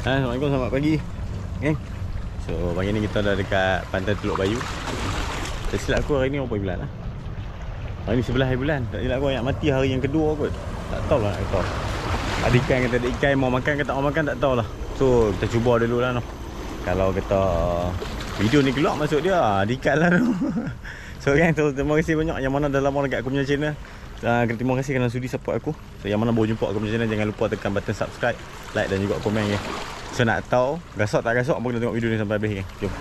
Assalamualaikum, selamat pagi geng. So pagi ni kita dah dekat Pantai Teluk Bayu. Tak silap aku hari ni berapa bulan lah? Hari ni 11 hari bulan. Tak silap aku ayat mati hari yang kedua kot. Tak tahulah nak kata ada ikan kata ada ikan, mau makan ke tak mau makan tak tahulah. So kita cuba dulu lah no. Kalau kata video ni keluar masuk dia ada ikan lah tu. So geng, so, terima kasih banyak yang mana dah lama dekat aku punya channel. Terima kasih kerana sudi support aku. So yang mana baru jumpa aku punya channel, jangan lupa tekan button subscribe, like dan juga komen geng. So nak tahu gasok tak gasok, apa kena tengok video ni sampai habis geng. Jom.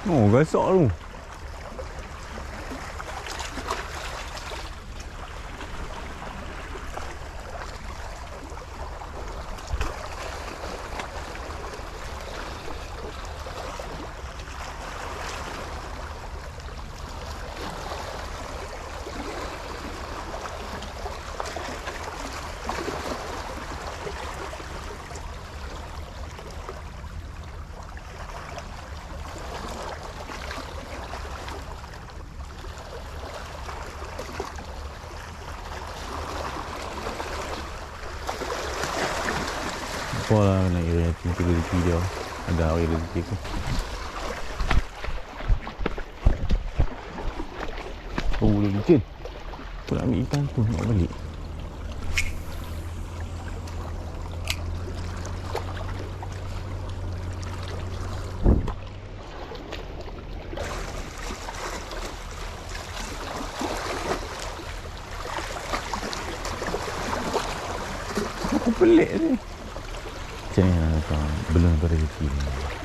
Oh, gasok tu. Apa lah nak kira nanti rezeki dia. Ada hari rezeki aku. Oh, boleh licin. Aku nak ambil ikan tu, nak balik. Aku pelik ni. Macam ni lah tuan, belum pada rezeki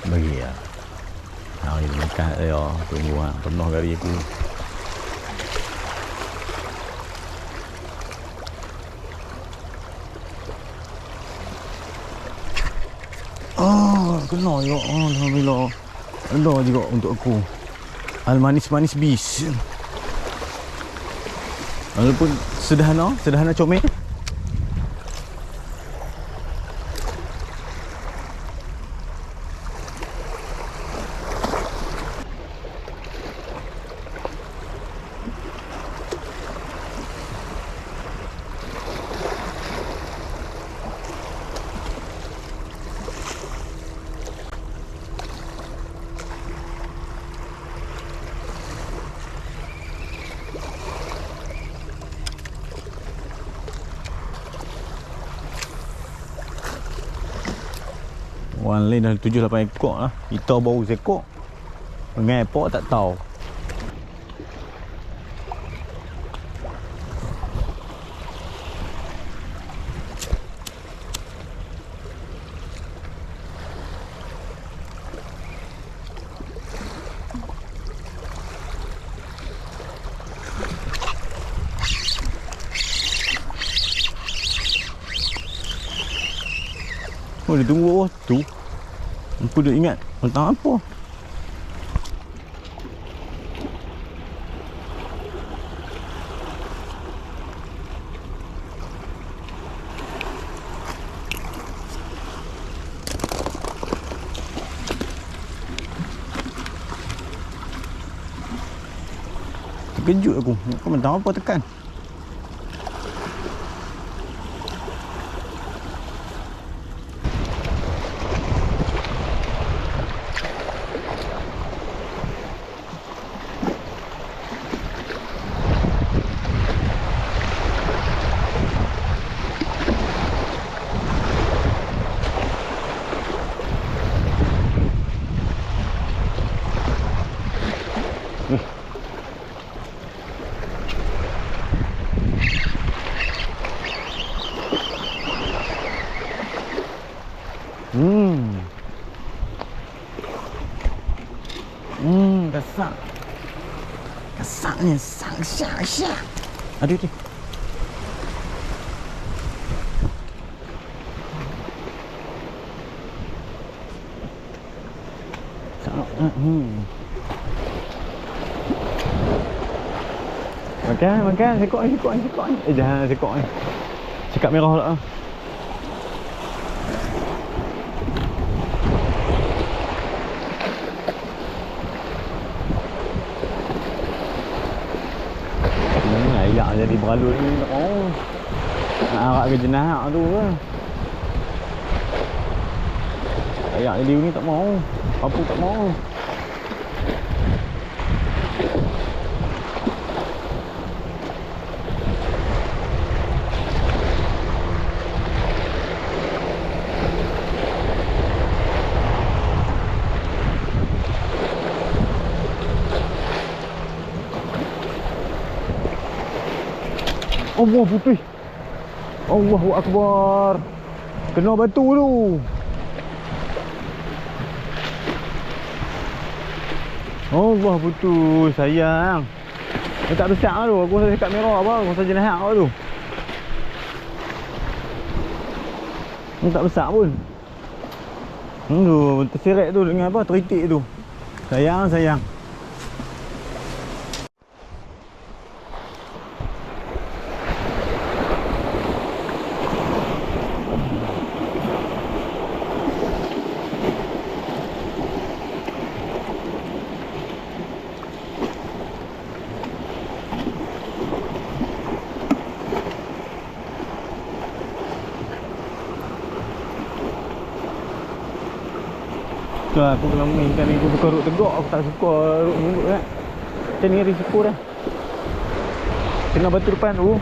bagi lah. Hari ni makan saya, tunggu lah, penuh kari aku. Kena ya, alhamdulillah. Ada juga untuk aku. Al-manis-manis bis. Walaupun sederhana comel. Orang lain dah 7-8 ekor lah. Kita baru sekor. Dengan ekor tak tahu. Oh, dia tunggu bawah tu. Aku dah ingat tentang apa. Terkejut aku. Kau tentang apa tekan. Kasar. Kasarnya sang. Aduh dia. Makan, sekok ni. Jangan sekok ni. Cakap merah pula. Ayak jadi beralut ni. Oh. Nak arak ke jenah tu ke. Ayak jadi ni tak mau. Apa tak mau. Allah putih. Allahu Akbar. Kena batu tu. Allah putus. Sayang. Dia tak besar tu. Aku rasa dekat merah apa. Aku rasa jenah kau tu. Ni tak besar pun. Tu terseret tu dengan apa? Teritik tu. Sayang. Tu lah, aku kalau mainkan ni aku bukan ruk tegak. Aku tak suka ruk mulut kan. Macam ni risiko dah. Kena batu depan tu.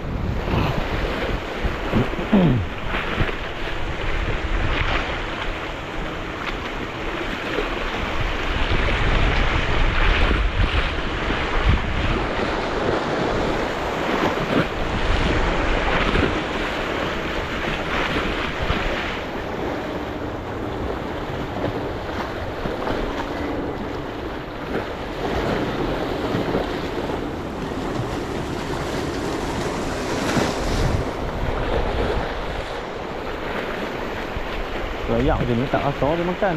Ayak macam ni tak rasa dia makan.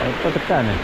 Apa tekan ni.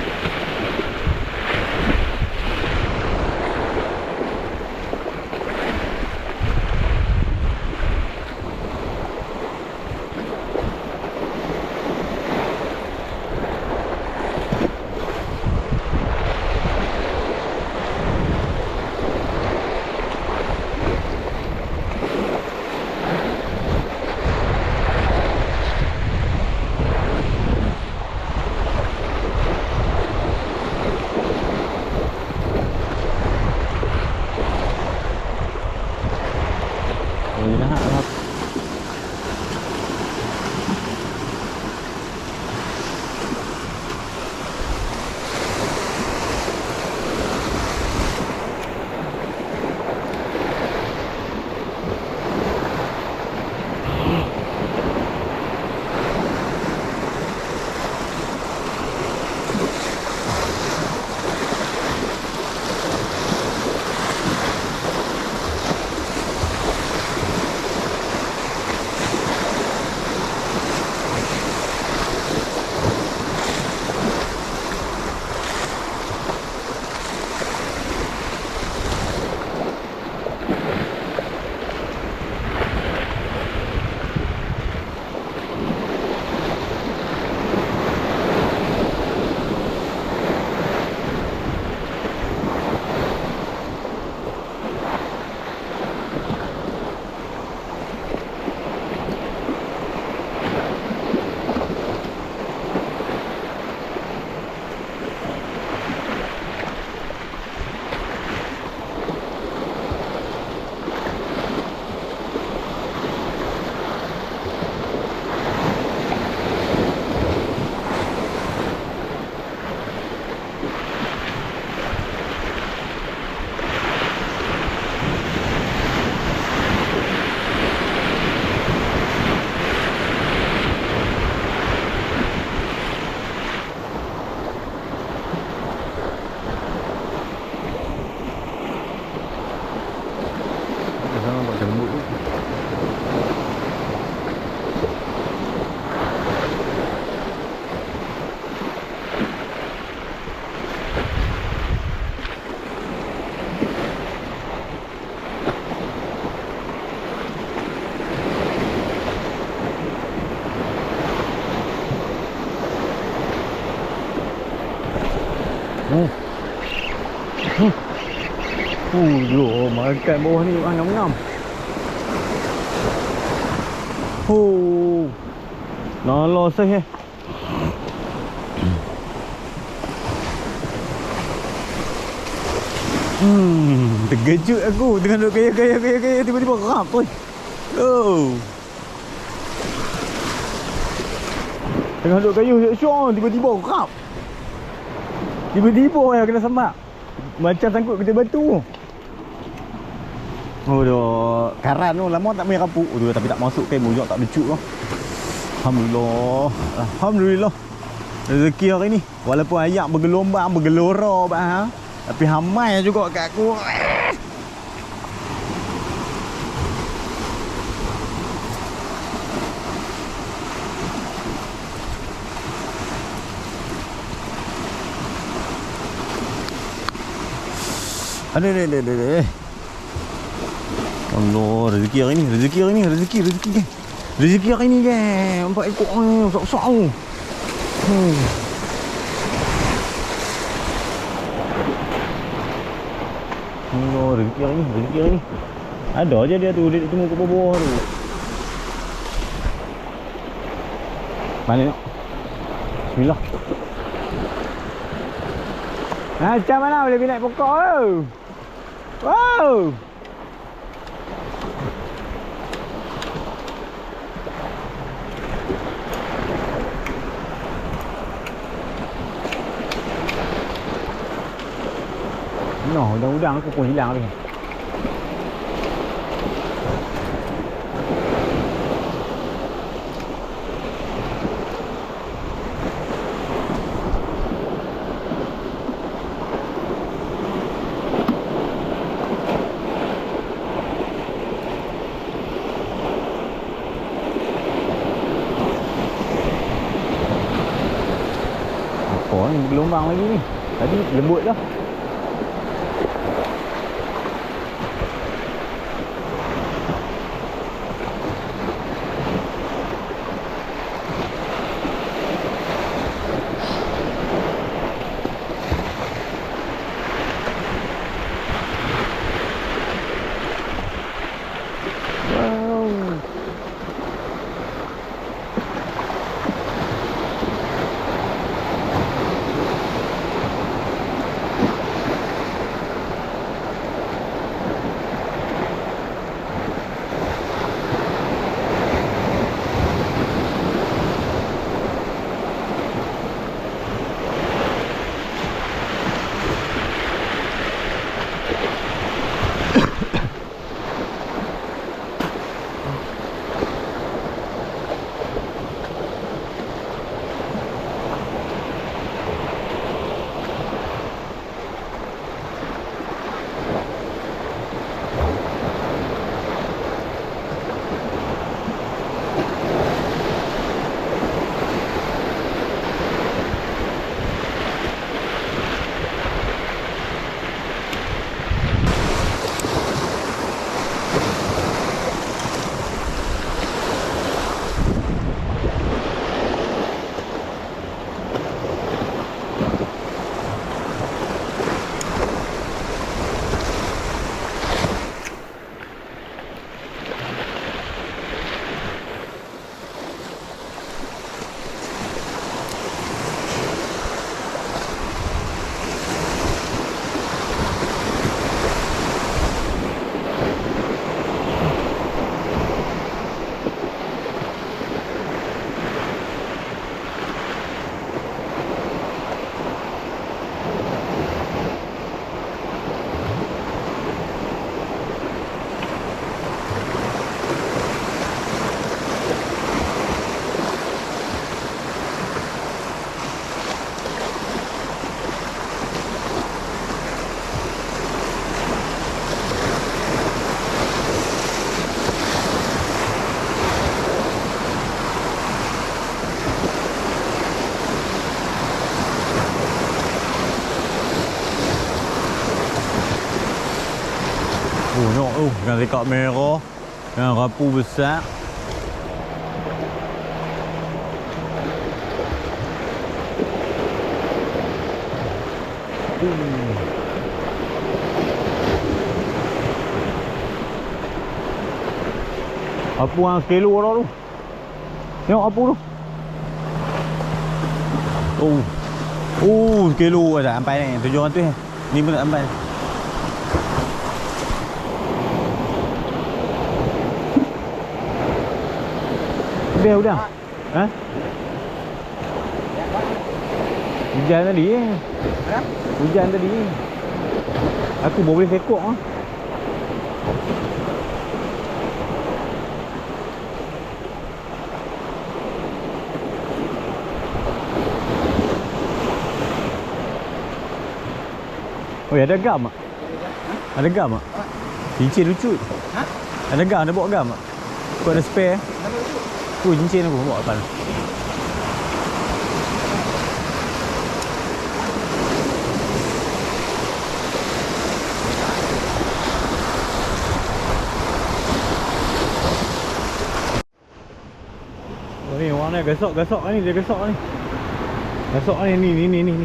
Loh, makan bawah ni ngam-ngam. Nala saya. Terkejut aku tengah duduk gaya tiba-tiba rap oi. Tengah duduk kayu syok tiba-tiba rap. Tiba-tiba ya kena sembak. Macam sangkut kerja batu. Dah karan tu lama tak main kapuk tu tapi tak masuk kan mojok tak becuk tu. Alhamdulillah. Rezeki hari ni walaupun ayak bergelombang bergelora bah tapi hamai juga kat aku. Aduh. Allah, rezeki hari ni. Rezeki hari ni kan. 4 ekor ni, besar-besar tu. Allah, rezeki hari ni. Ada je dia tu, dia tunggu kat bawah tu. Mana nak? Bismillah. Macam mana boleh pergi naik pokok tu? Wow! No, udang-udang aku pun hilang ni. Apa ni bergelombang lagi ni? Tadi lembut dah. Dengan rekod merah, dengan rapu besar. Apa yang sekilo dah tu. Tengok apa tu. Sekilo dah sampai ni. 700 ni. Ni pun tak sampai. Habis udah. Ha? Hujan tadi Hujan tadi. Aku baru boleh sekok ah. Oh, ada gam tak? Ada gam tak? Cincin lucu. Ha? Ada gam, ada bawa gam tak? Kau ada spare? Ada lucu. Tu cincin aku bawa depan. Oh ni orang ni gasok ni, dia gasok ni. Gasok ni ni.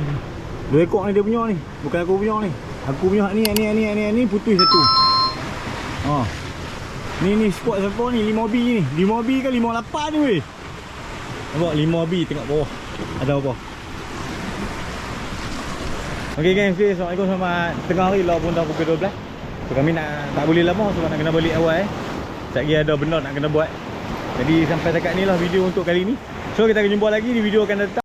Dua ekor ni dia punya ni. Bukan aku punya ni. Aku punya ni putus satu. Ha. Ni spot siapa ni? 5B ni. 5B ke 58 ni weh. Nampak 5B tengok bawah. Ada apa? Okey guys, assalamualaikum, selamat tengah hari lah pun dah pukul 12. So kami tak boleh lama sebab nak kena balik awal Sekejap lagi ada benda nak kena buat. Jadi sampai dekat ni lah video untuk kali ni. So kita akan jumpa lagi di video akan datang.